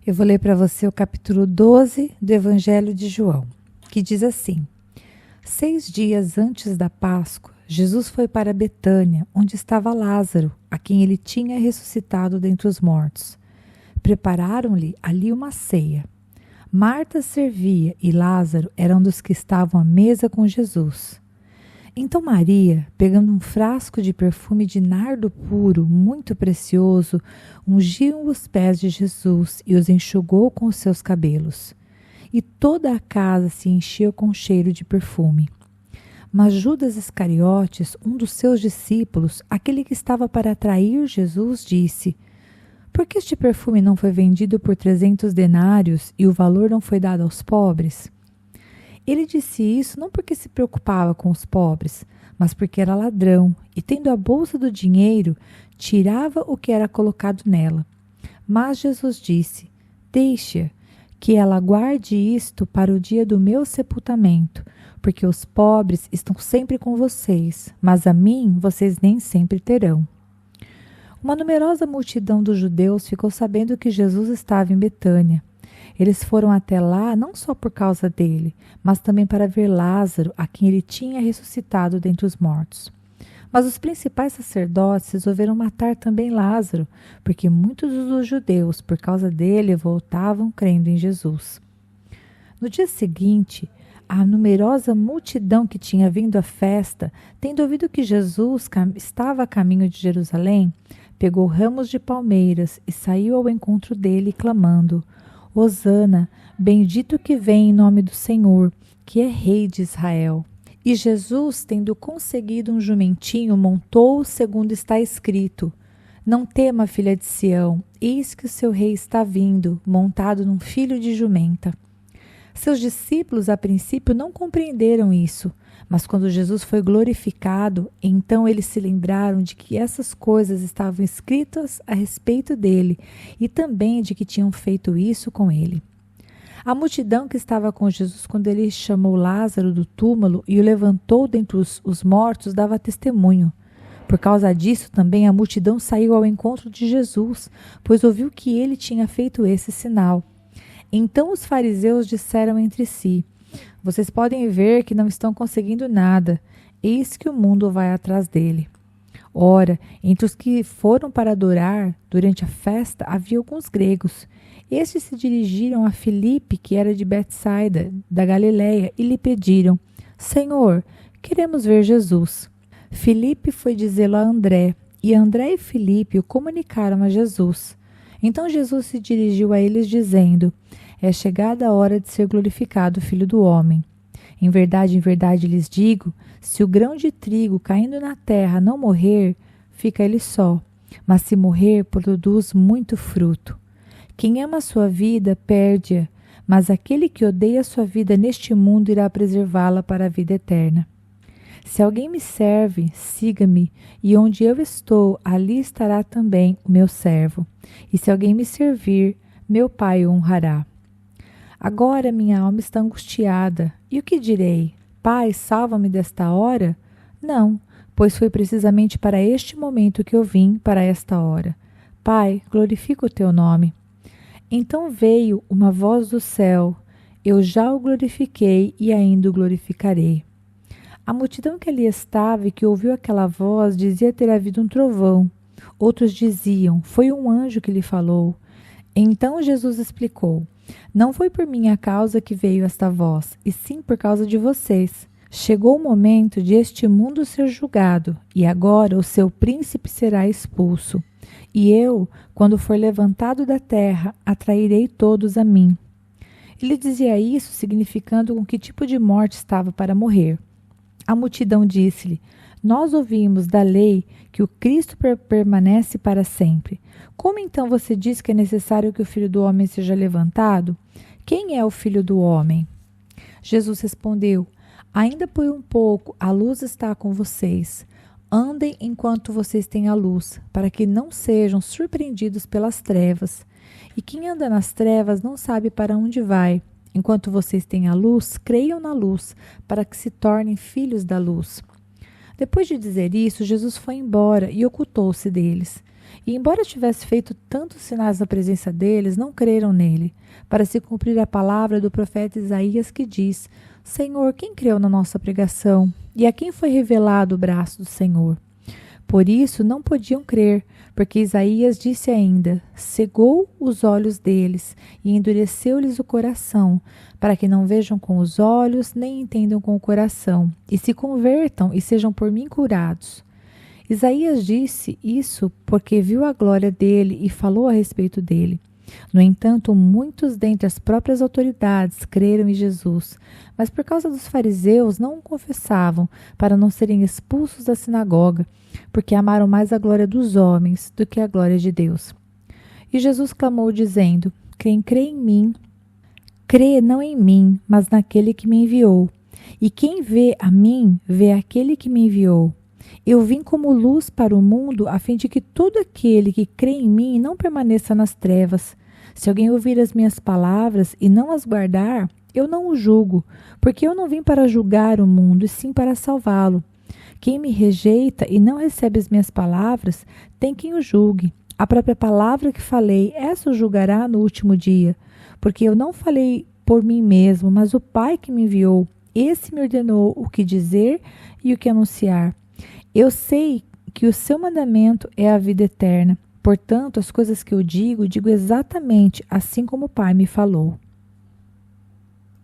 Eu vou ler para você o capítulo 12 do Evangelho de João, que diz assim: 6 dias antes da Páscoa, Jesus foi para Betânia, onde estava Lázaro, a quem ele tinha ressuscitado dentre os mortos. Prepararam-lhe ali uma ceia. Marta servia e Lázaro era um dos que estavam à mesa com Jesus. Então Maria, pegando um frasco de perfume de nardo puro, muito precioso, ungiu os pés de Jesus e os enxugou com os seus cabelos. E toda a casa se encheu com cheiro de perfume. Mas Judas Iscariotes, um dos seus discípulos, aquele que estava para trair Jesus, disse: por que este perfume não foi vendido por 300 denários e o valor não foi dado aos pobres? Ele disse isso não porque se preocupava com os pobres, mas porque era ladrão e, tendo a bolsa do dinheiro, tirava o que era colocado nela. Mas Jesus disse: deixe-a, que ela guarde isto para o dia do meu sepultamento, porque os pobres estão sempre com vocês, mas a mim vocês nem sempre terão. Uma numerosa multidão dos judeus ficou sabendo que Jesus estava em Betânia. Eles foram até lá não só por causa dele, mas também para ver Lázaro, a quem ele tinha ressuscitado dentre os mortos. Mas os principais sacerdotes resolveram matar também Lázaro, porque muitos dos judeus, por causa dele, voltavam crendo em Jesus. No dia seguinte, a numerosa multidão que tinha vindo à festa, tendo ouvido que Jesus estava a caminho de Jerusalém, pegou ramos de palmeiras e saiu ao encontro dele, clamando: Hosana, bendito que vem em nome do Senhor, que é Rei de Israel. E Jesus, tendo conseguido um jumentinho, montou, segundo está escrito: não tema, filha de Sião, eis que o seu rei está vindo, montado num filho de jumenta. Seus discípulos, a princípio, não compreenderam isso, mas quando Jesus foi glorificado, então eles se lembraram de que essas coisas estavam escritas a respeito dele e também de que tinham feito isso com ele. A multidão que estava com Jesus quando ele chamou Lázaro do túmulo e o levantou dentre os mortos dava testemunho. Por causa disso também a multidão saiu ao encontro de Jesus, pois ouviu que ele tinha feito esse sinal. Então os fariseus disseram entre si: vocês podem ver que não estão conseguindo nada, eis que o mundo vai atrás dele. Ora, entre os que foram para adorar durante a festa havia alguns gregos. Estes se dirigiram a Filipe, que era de Betsaida, da Galileia, e lhe pediram: Senhor, queremos ver Jesus. Filipe foi dizê-lo a André, e André e Filipe o comunicaram a Jesus. Então Jesus se dirigiu a eles dizendo: é chegada a hora de ser glorificado o Filho do Homem. Em verdade lhes digo, se o grão de trigo caindo na terra não morrer, fica ele só, mas se morrer, produz muito fruto. Quem ama a sua vida, perde-a, mas aquele que odeia a sua vida neste mundo irá preservá-la para a vida eterna. Se alguém me serve, siga-me, e onde eu estou, ali estará também o meu servo. E se alguém me servir, meu Pai o honrará. Agora minha alma está angustiada. E o que direi? Pai, salva-me desta hora? Não, pois foi precisamente para este momento que eu vim, para esta hora. Pai, glorifica o teu nome. Então veio uma voz do céu: eu já o glorifiquei e ainda o glorificarei. A multidão que ali estava e que ouviu aquela voz dizia ter havido um trovão. Outros diziam: foi um anjo que lhe falou. Então Jesus explicou: não foi por minha causa que veio esta voz, e sim por causa de vocês. Chegou o momento de este mundo ser julgado, e agora o seu príncipe será expulso. E eu, quando for levantado da terra, atrairei todos a mim. Ele dizia isso significando com que tipo de morte estava para morrer. A multidão disse-lhe: nós ouvimos da lei que o Cristo permanece para sempre. Como então você diz que é necessário que o Filho do Homem seja levantado? Quem é o Filho do Homem? Jesus respondeu: ainda por um pouco a luz está com vocês. Andem enquanto vocês têm a luz, para que não sejam surpreendidos pelas trevas. E quem anda nas trevas não sabe para onde vai. Enquanto vocês têm a luz, creiam na luz, para que se tornem filhos da luz. Depois de dizer isso, Jesus foi embora e ocultou-se deles. E embora tivesse feito tantos sinais na presença deles, não creram nele, para se cumprir a palavra do profeta Isaías que diz: Senhor, quem creu na nossa pregação? E a quem foi revelado o braço do Senhor? Por isso não podiam crer, porque Isaías disse ainda: cegou os olhos deles e endureceu-lhes o coração, para que não vejam com os olhos, nem entendam com o coração, e se convertam e sejam por mim curados. Isaías disse isso porque viu a glória dele e falou a respeito dele. No entanto, muitos dentre as próprias autoridades creram em Jesus, mas por causa dos fariseus não o confessavam, para não serem expulsos da sinagoga, porque amaram mais a glória dos homens do que a glória de Deus. E Jesus clamou, dizendo: quem crê em mim, crê não em mim, mas naquele que me enviou. E quem vê a mim, vê aquele que me enviou. Eu vim como luz para o mundo, a fim de que todo aquele que crê em mim não permaneça nas trevas. Se alguém ouvir as minhas palavras e não as guardar, eu não o julgo, porque eu não vim para julgar o mundo, e sim para salvá-lo. Quem me rejeita e não recebe as minhas palavras, tem quem o julgue. A própria palavra que falei, essa o julgará no último dia, porque eu não falei por mim mesmo, mas o Pai que me enviou, esse me ordenou o que dizer e o que anunciar. Eu sei que o seu mandamento é a vida eterna. Portanto, as coisas que eu digo exatamente assim como o Pai me falou.